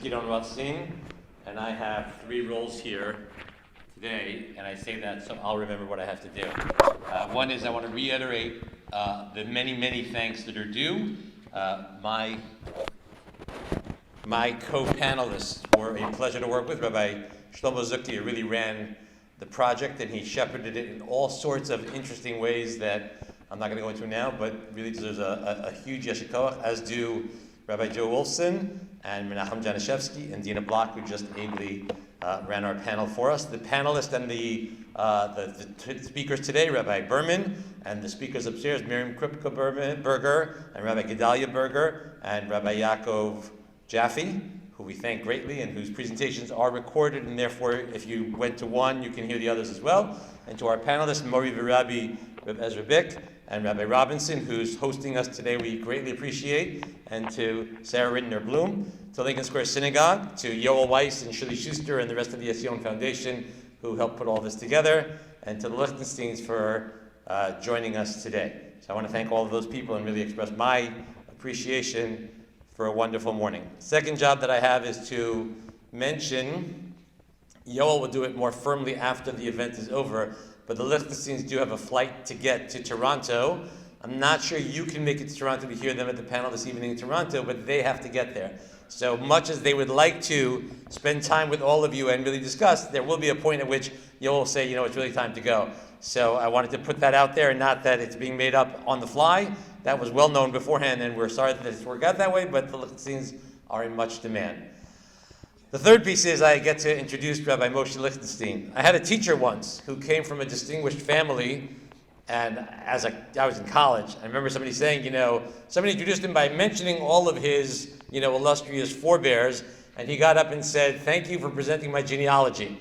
Gidon Ratzin, and I have 3 roles here today, and I say that so I'll remember what I have to do. One is I want to reiterate the many, many thanks that are due. My co-panelists were a pleasure to work with. Rabbi Shlomo Zukti really ran the project, and he shepherded it in all sorts of interesting ways that I'm not going to go into now, but really deserves a huge yesher koach, as do Rabbi Joe Wolfson and Menachem Janishevsky and Dina Block, who just ably ran our panel for us. The panelists and the speakers today, Rabbi Berman, and the speakers upstairs, Miriam Kripke-Berger and Rabbi Gedalia Berger and Rabbi Yaakov Jaffe, who we thank greatly and whose presentations are recorded, and therefore if you went to one, you can hear the others as well. And to our panelists, Mori Virabi, Rabbi Ezra Bick, and Rabbi Robinson, who's hosting us today, we greatly appreciate, and to Sarah Rittner-Bloom, to Lincoln Square Synagogue, to Yoel Weiss and Shirley Schuster and the rest of the Sion Foundation who helped put all this together, and to the Lichtensteins for joining us today. So I want to thank all of those people and really express my appreciation for a wonderful morning. Second job that I have is to mention, Yoel will do it more firmly after the event is over, but the Lichtensteins do have a flight to get to Toronto. I'm not sure you can make it to Toronto to hear them at the panel this evening in Toronto, but they have to get there. So much as they would like to spend time with all of you and really discuss, there will be a point at which you'll say, it's really time to go. So I wanted to put that out there, and not that it's being made up on the fly. That was well known beforehand, and we're sorry that it's worked out that way, but the Lichtensteins are in much demand. The third piece is I get to introduce Rabbi Mosheh Lichtenstein. I had a teacher once who came from a distinguished family, and I was in college, I remember somebody saying, somebody introduced him by mentioning all of his, illustrious forebears, and he got up and said, "Thank you for presenting my genealogy."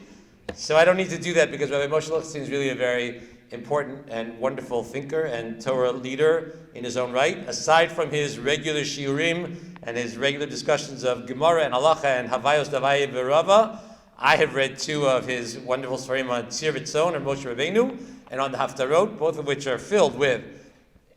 So I don't need to do that because Rabbi Mosheh Lichtenstein is really a very important and wonderful thinker and Torah leader in his own right. Aside from his regular shiurim and his regular discussions of Gemara and Halacha and Havayos Davai V'Rava, I have read 2 of his wonderful stories on Tzir V'Tzon and Moshe Rabbeinu, and on the Haftarot, both of which are filled with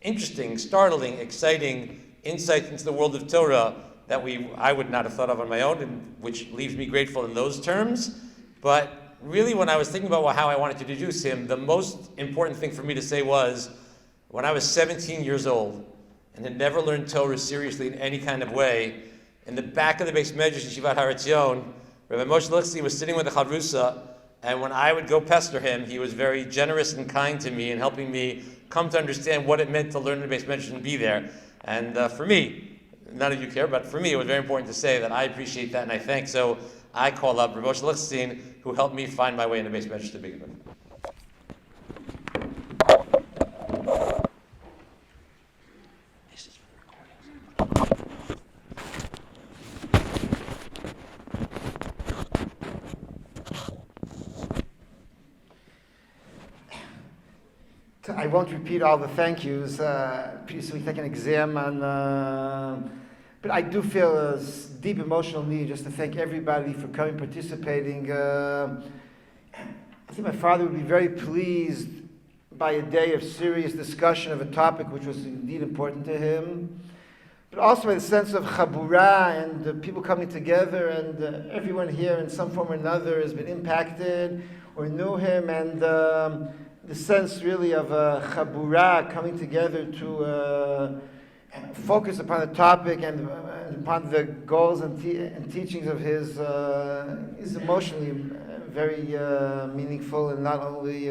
interesting, startling, exciting insights into the world of Torah that I would not have thought of on my own, and which leaves me grateful in those terms. But really, when I was thinking about how I wanted to introduce him, the most important thing for me to say was, when I was 17 years old and had never learned Torah seriously in any kind of way, in the back of the Beis Medrash Yeshivat Har Etzion, Rabbi Mosheh Lichtenstein was sitting with the Chavrusa, and when I would go pester him, he was very generous and kind to me in helping me come to understand what it meant to learn the Beis Medrash and be there. And for me, none of you care, but for me, it was very important to say that I appreciate that and I thank. So I call up Rabbi Mosheh Lichtenstein, who helped me find my way in the Beis Medrash to begin with. I won't repeat all the thank yous. Pretty soon we take an exam on, but I do feel a deep emotional need just to thank everybody for coming, participating. I think my father would be very pleased by a day of serious discussion of a topic which was indeed important to him, but also by the sense of chabura and people coming together, and everyone here in some form or another has been impacted or knew him, and the sense really of chabura coming together to focus upon the topic and upon the goals and teachings of his is emotionally very meaningful and not only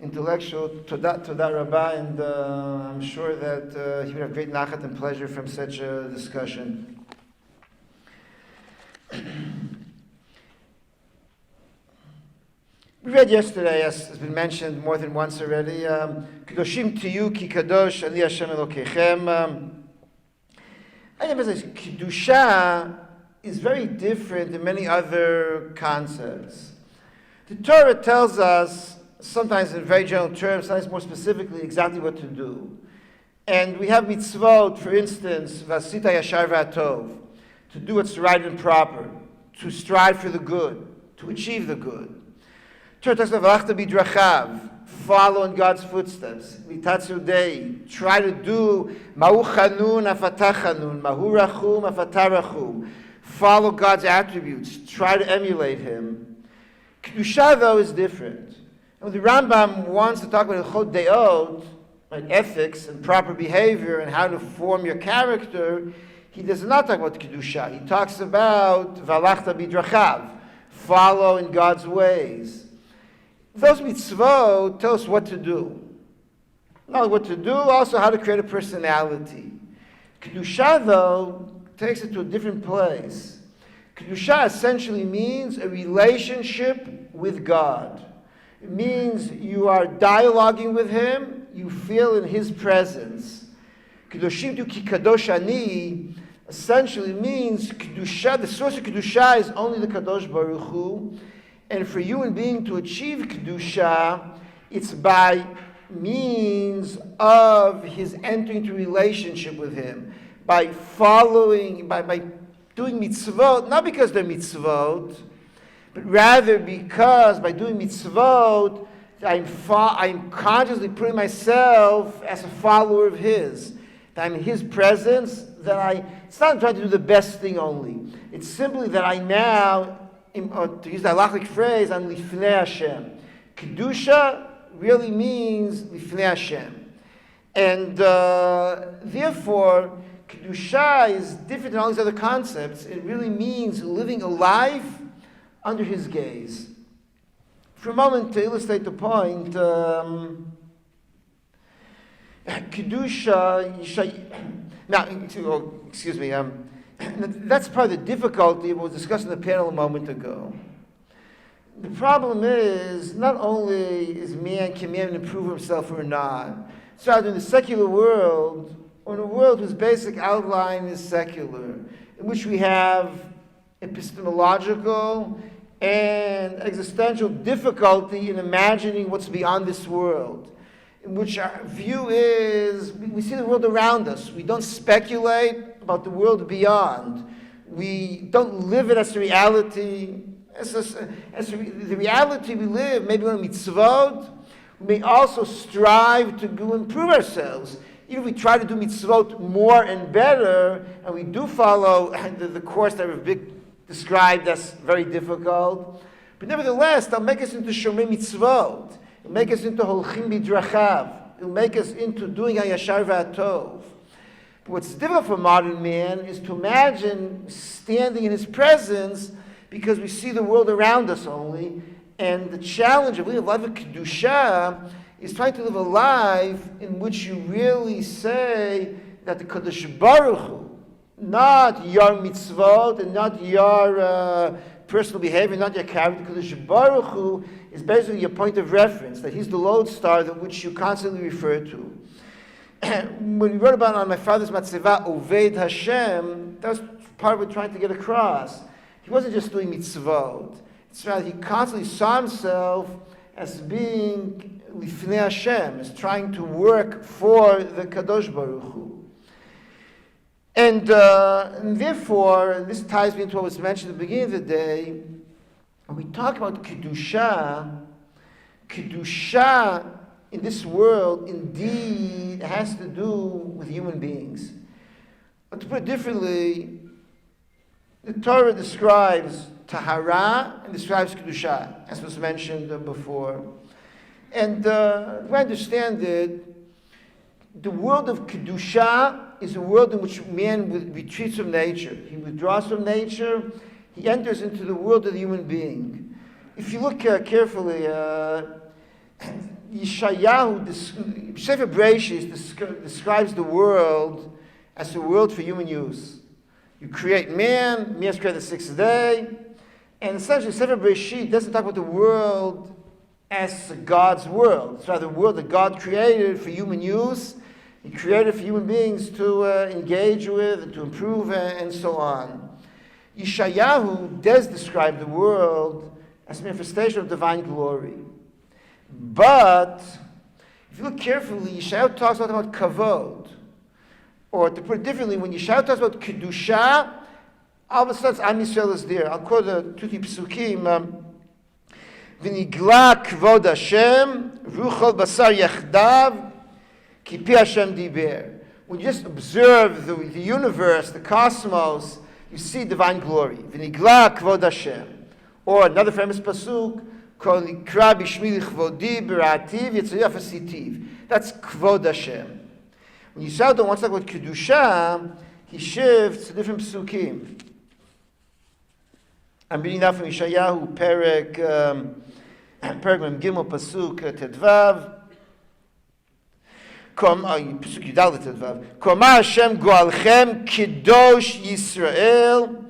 intellectual. Toda Rabbah, and I'm sure that he would have great nachat and pleasure from such a discussion. We read yesterday, as has been mentioned more than once already, Kedoshim tiyu ki kadosh ani Hashem Elokechem. I emphasize Kedusha is very different than many other concepts. The Torah tells us, sometimes in very general terms, sometimes more specifically, exactly what to do. And we have mitzvot, for instance, Vasita Yashar V'Atov, to do what's right and proper, to strive for the good, to achieve the good. Torah talks about V'alachta Bidrachav, follow in God's footsteps. Mitatzu Dei, try to do Mahu Chanun Afatah Chanun, Mahu Rachum Afatah Rachum. follow God's attributes, try to emulate Him. Kedusha, though, is different. And when the Rambam wants to talk about Chod Deot, like ethics and proper behavior and how to form your character, he does not talk about Kedusha. He talks about Valachta Bidrachav, follow in God's ways. Those mitzvot tell us what to do. Not only what to do, also how to create a personality. Kedusha, though, takes it to a different place. Kedusha essentially means a relationship with God. It means you are dialoguing with Him, you feel in His presence. Kedoshim tu ki kadosh ani essentially means Kedusha, the source of Kedusha is only the Kadosh Baruch Hu, and for you and being to achieve Kedusha, it's by means of his entering into relationship with him, by following, by doing mitzvot, not because they're mitzvot, but rather because by doing mitzvot, I'm consciously putting myself as a follower of his. That I'm in his presence, it's not trying to do the best thing only. It's simply that I now, to use the halachic phrase, I'm lifnei Hashem. Kedusha really means lifnei Hashem. And therefore, Kedusha is different than all these other concepts. It really means living a life under his gaze. For a moment, to illustrate the point, Kedusha, that's part of the difficulty we were discussing in the panel a moment ago. The problem is, not only can man improve himself or not, it's rather in the secular world, or in a world whose basic outline is secular, in which we have epistemological and existential difficulty in imagining what's beyond this world, in which our view is, we see the world around us. We don't speculate about the world beyond. We don't live it as a reality. The reality we live, maybe on mitzvot, we may also strive to go improve ourselves. Even if we try to do mitzvot more and better, and we do follow the course that Rav described as very difficult, but nevertheless, they'll make us into shomrei mitzvot. It'll make us into holchim bidrachav. It'll make us into doing hayashar v'atov. But what's difficult for modern man is to imagine standing in his presence because we see the world around us only. And the challenge of living a life of Kedusha is trying to live a life in which you really say that the Kadosh Baruch Hu, not your mitzvot and not your personal behavior, not your character, Kadosh Baruch Hu is basically your point of reference, that he's the lodestar that which you constantly refer to. When we wrote about on my father's matzeva, Oved Hashem, that was part of what we're trying to get across. He wasn't just doing mitzvot. It's rather he constantly saw himself as being lifnei Hashem, as trying to work for the Kadosh Baruch Hu. And therefore, this ties me into what was mentioned at the beginning of the day. When we talk about Kedusha in this world indeed has to do with human beings. But to put it differently, the Torah describes Tahara and describes Kedusha, as was mentioned before. And if I understand it, the world of Kedusha is a world in which man retreats from nature. He withdraws from nature. He enters into the world of the human being. If you look carefully, Yeshayahu, Sefer Bereshis describes the world as a world for human use. You create man has created the sixth day, and essentially Sefer Bereshit doesn't talk about the world as God's world. It's rather the world that God created for human use. He created for human beings to engage with and to improve and so on. Yeshayahu does describe the world as a manifestation of divine glory. But if you look carefully, Yeshayahu talks a lot about kavod. Or to put it differently, when Yeshayahu talks about Kedusha, all of a sudden Am Yisrael is there. I'll quote the two psukim. V'nigla kvod Hashem, ruchol basar yachdav, ki pi Hashem diber. When you just observe the universe, the cosmos, you see divine glory. V'nigla kvod Hashem. Or another famous pasuk, Kol nikra b'shmi lichvodi b'ra'ativ yitzayaf asitiv. That's kvod Hashem. When Yisrael wants to talk about kedusha, he shifts to different psukim. I'm reading now from Yeshayahu, Perek Mem Gimel, Pasuk Tedvav. Pasuk Yudal Tedvav. Koma Hashem goalchem kidosh Yisrael,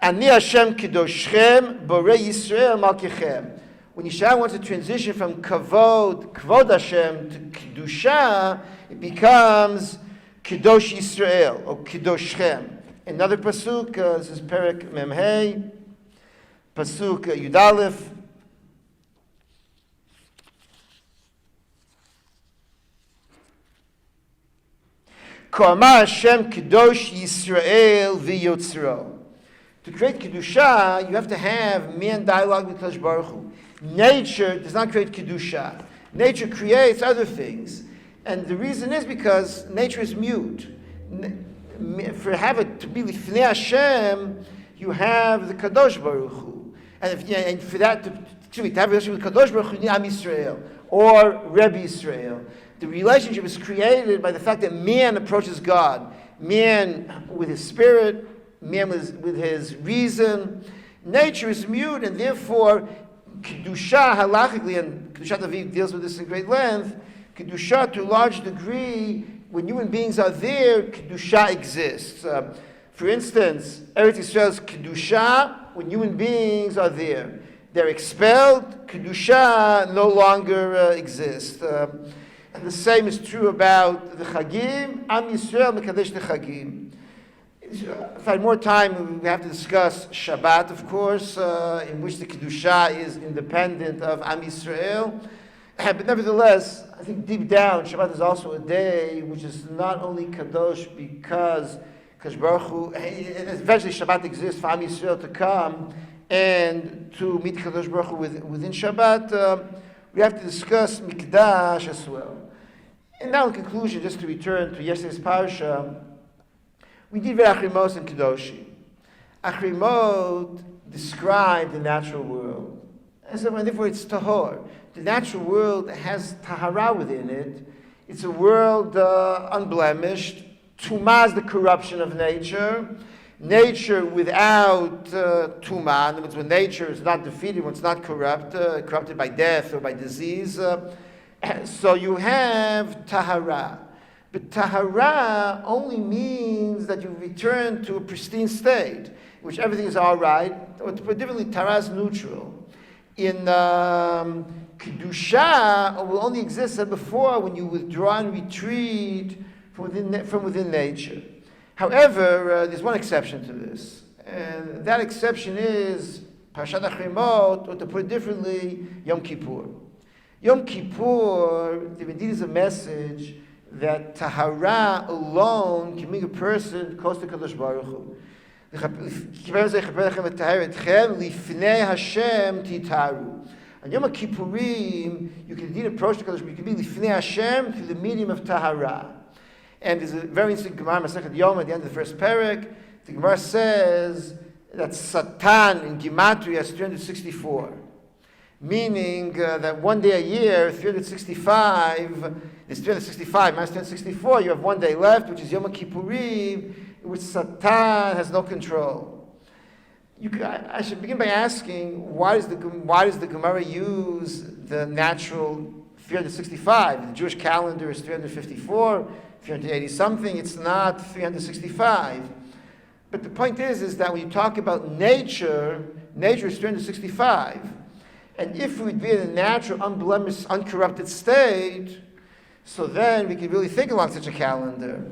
ani Hashem kidoshchem, borei Yisrael malkechem. When Yeshayahu wants to transition from kvod Hashem to kedusha, it becomes kidosh Yisrael or kidoshchem. Another pasuk, this is Perek Memhei. Pasuk Yudalef. Kama Hashem Kedosh Yisrael v'Yotzro. To create Kedusha, you have to have man dialogue with Kadosh Baruch Hu. Nature does not create Kedusha. Nature creates other things. And the reason is because nature is mute. For have it to be Lifnei Hashem, you have the Kadosh Baruch Hu. And for that, to have a relationship with Kadosh Baruch Hu, you need Am Yisrael or Rebbe Yisrael. The relationship is created by the fact that man approaches God. Man with his spirit, man with his reason. Nature is mute, and therefore, Kedusha halachically, and Kedushat Aviv deals with this in great length, Kedusha to a large degree, when human beings are there, Kedusha exists. For instance, Eretz Yisrael's Kedusha, when human beings are there. They're expelled, Kedusha no longer exists. And the same is true about the Chagim. Am Yisrael Mekadesh the Chagim. If I had more time, we have to discuss Shabbat, of course, in which the Kedusha is independent of Am Yisrael. But nevertheless, I think deep down, Shabbat is also a day which is not only Kadosh because Baruch Hu, eventually Shabbat exists for Am Yisrael to come and to meet Kadosh Baruch Hu within Shabbat. We have to discuss Mikdash as well. And now in conclusion, just to return to yesterday's parsha, we did Achrimot and Kedoshi. Achrimot described the natural world. And so therefore it's Tahor. The natural world has Tahara within it. It's a world unblemished. Tumah is the corruption of nature. Nature without Tumah, in other words, when nature is not defeated, when it's not corrupted by death or by disease, so you have Tahara. But Tahara only means that you return to a pristine state, in which everything is all right, or to put differently, Tahara is neutral. In Kedusha, it will only exist as before when you withdraw and retreat from within nature. However, there's one exception to this, and that exception is Parashat Achrimot, or to put it differently, Yom Kippur. Yom Kippur, there indeed is a message that Tahara alone can make a person close to Kadosh Baruch Hu. On Yom Kippurim, you can indeed approach the Kadosh Baruch Hu. You can be Lifnei Hashem through the medium of Tahara. And there's a very interesting Gemara, Masechet Yom, at the end of the first parak. The Gemara says that Satan in Gematria is 364. Meaning that one day a year, 365, there's 365 minus 364, you have one day left, which is Yom Kippurim, in which Satan has no control. I should begin by asking, why does the Gemara use the natural 365? The Jewish calendar is 354, 380 something, it's not 365. But the point is that when you talk about nature is 365. And if we'd be in a natural, unblemished, uncorrupted state, so then we could really think along such a calendar.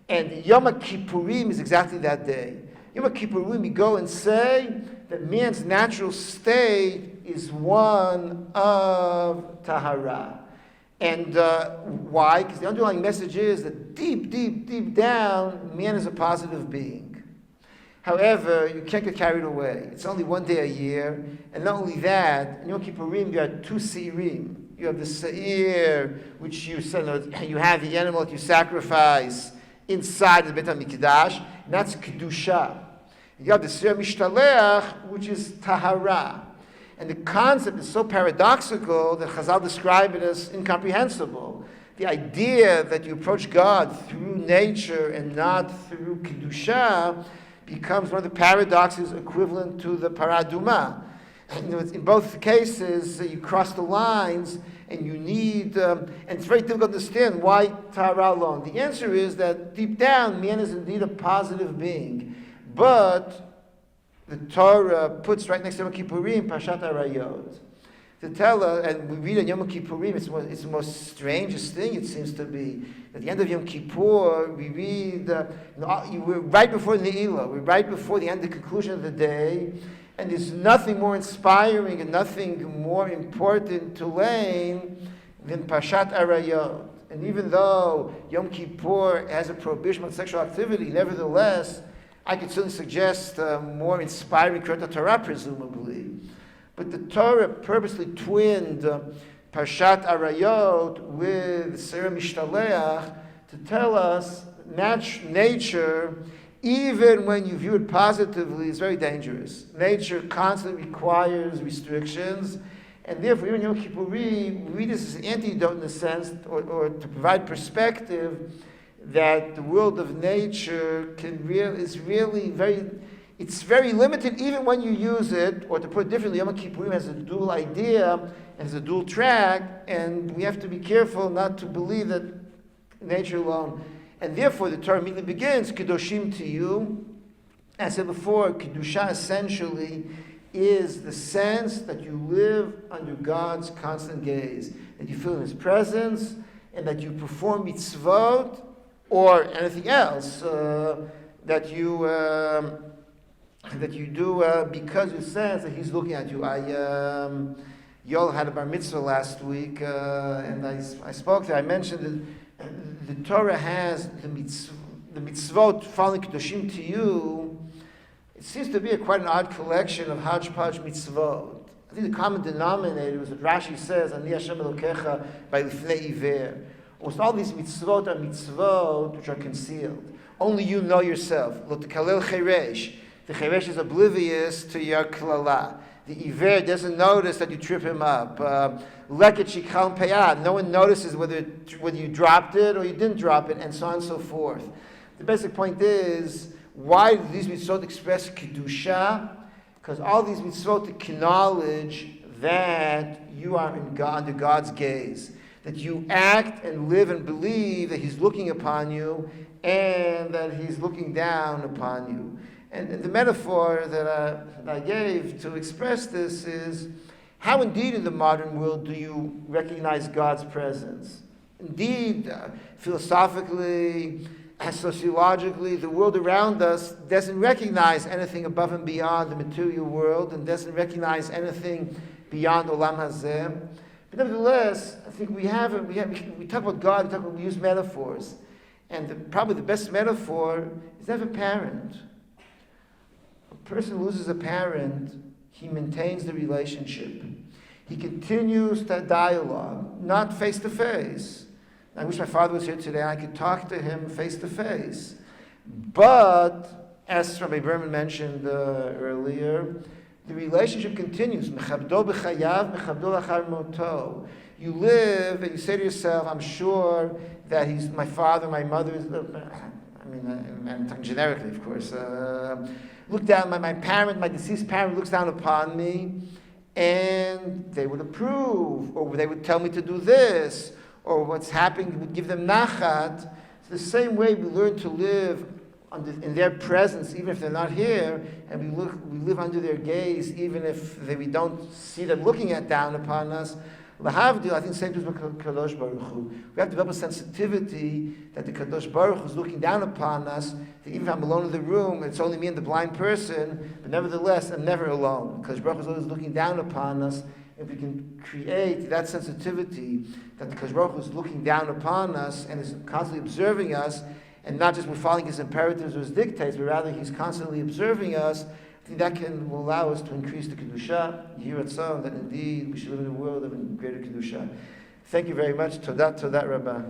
And Yom Kippurim is exactly that day. Yom Kippurim, we go and say that man's natural state is one of Tahara. And why? Because the underlying message is that deep, deep, deep down, man is a positive being. However, you can't get carried away. It's only one day a year. And not only that, in Yom Kippurim, you have two Seirim. You have the Seir, which you have the animal that you sacrifice inside the Beit HaMikdash. And that's Kedusha. You have the Sir Mishtaleach, which is Tahara. And the concept is so paradoxical that Chazal describe it as incomprehensible. The idea that you approach God through nature and not through Kedusha becomes one of the paradoxes equivalent to the Paraduma. In both cases, you cross the lines and you need, and it's very difficult to understand why Tahara alone. The answer is that deep down, man is indeed a positive being. But the Torah puts right next to Yom Kippurim, Parshat HaRayot, to tell us, and we read in Yom Kippurim, it's the most strangest thing, it seems to be. At the end of Yom Kippur, we read, we're right before Ne'ilah, we're right before the end, the conclusion of the day, and there's nothing more inspiring and nothing more important to learn than Parshat HaRayot. And even though Yom Kippur has a prohibition on sexual activity, nevertheless, I could certainly suggest more inspiring Kriyat Torah, presumably. But the Torah purposely twinned Parshat HaRayot with Sera Mishtaleach to tell us nature, even when you view it positively, is very dangerous. Nature constantly requires restrictions, and therefore, even Yom Kippurim, we read this as an antidote in a sense, or to provide perspective that the world of nature is really it's very limited even when you use it, or to put it differently, Yom Kippurim has a dual idea, has a dual track, and we have to be careful not to believe that nature alone. And therefore the Torah immediately begins, Kedoshim to you. As I said before, Kedusha essentially is the sense that you live under God's constant gaze, that you feel in His presence, and that you perform mitzvot, or anything else that you do because you sense that He's looking at you. Yol had a bar mitzvah last week, and I spoke there. I mentioned that the Torah has the mitzvot following Kedoshim to you. It seems to be quite an odd collection of hodgepodge mitzvot. I think the common denominator was what Rashi says, Ani Hashem Elokecha by Lifnei Iver. Almost all these mitzvot are mitzvot which are concealed. Only you know yourself. Lo tekalel cheresh. The cheresh is oblivious to your klala. The iver doesn't notice that you trip him up. Leket shikal peyad. No one notices whether you dropped it or you didn't drop it, and so on and so forth. The basic point is, why do these mitzvot express kedusha? Because all these mitzvot acknowledge that you are under God's gaze. That you act and live and believe that He's looking upon you and that He's looking down upon you. And the metaphor that I gave to express this is, how indeed in the modern world do you recognize God's presence? Indeed, philosophically, sociologically, the world around us doesn't recognize anything above and beyond the material world and doesn't recognize anything beyond Olam Hazeh. But nevertheless, I think we talk about God, we use metaphors. And probably the best metaphor is to have a parent. A person who loses a parent, he maintains the relationship. He continues that dialogue, not face to face. I wish my father was here today, I could talk to him face to face. But, as Rabbi Berman mentioned earlier, the relationship continues. Mechabdo b'chayav, mechabdo lachar moto. You live and you say to yourself, I'm sure that he's my father, my mother. I'm talking generically, of course. Look down, my parent, my deceased parent looks down upon me, and they would approve, or they would tell me to do this, or what's happening would give them nachat. It's the same way we learn to live in their presence, even if they're not here, and we live under their gaze, even if we don't see them looking down upon us. Lahavdil, I think same thing with Kadosh Baruch Hu. We have to develop a sensitivity that the Kadosh Baruch Hu is looking down upon us. That even if I'm alone in the room, it's only me and the blind person, but nevertheless, I'm never alone. Kadosh Baruch Hu is always looking down upon us. If we can create that sensitivity that the Kadosh Baruch Hu is looking down upon us and is constantly observing us, and not just we're following His imperatives or His dictates, but rather He's constantly observing us, I think that will allow us to increase the Kedusha, here at Son, that indeed we should live in a world of greater Kedusha. Thank you very much. Todat, Rabbi.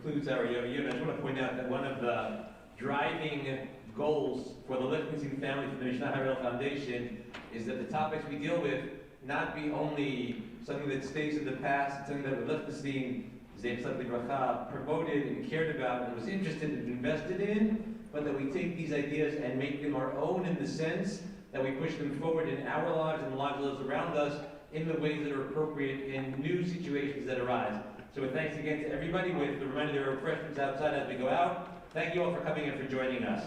concludes our Iyun. I just want to point out that one of the driving goals for the Lichtenstein family, for the Mishnat HaRAL Foundation, is that the topics we deal with not be only something that stays in the past, something that the Lichtenstein promoted and cared about and was interested and invested in, but that we take these ideas and make them our own in the sense that we push them forward in our lives and the lives of those around us in the ways that are appropriate in new situations that arise. So with thanks again to everybody, with the reminder there are refreshments outside as we go out. Thank you all for coming and for joining us.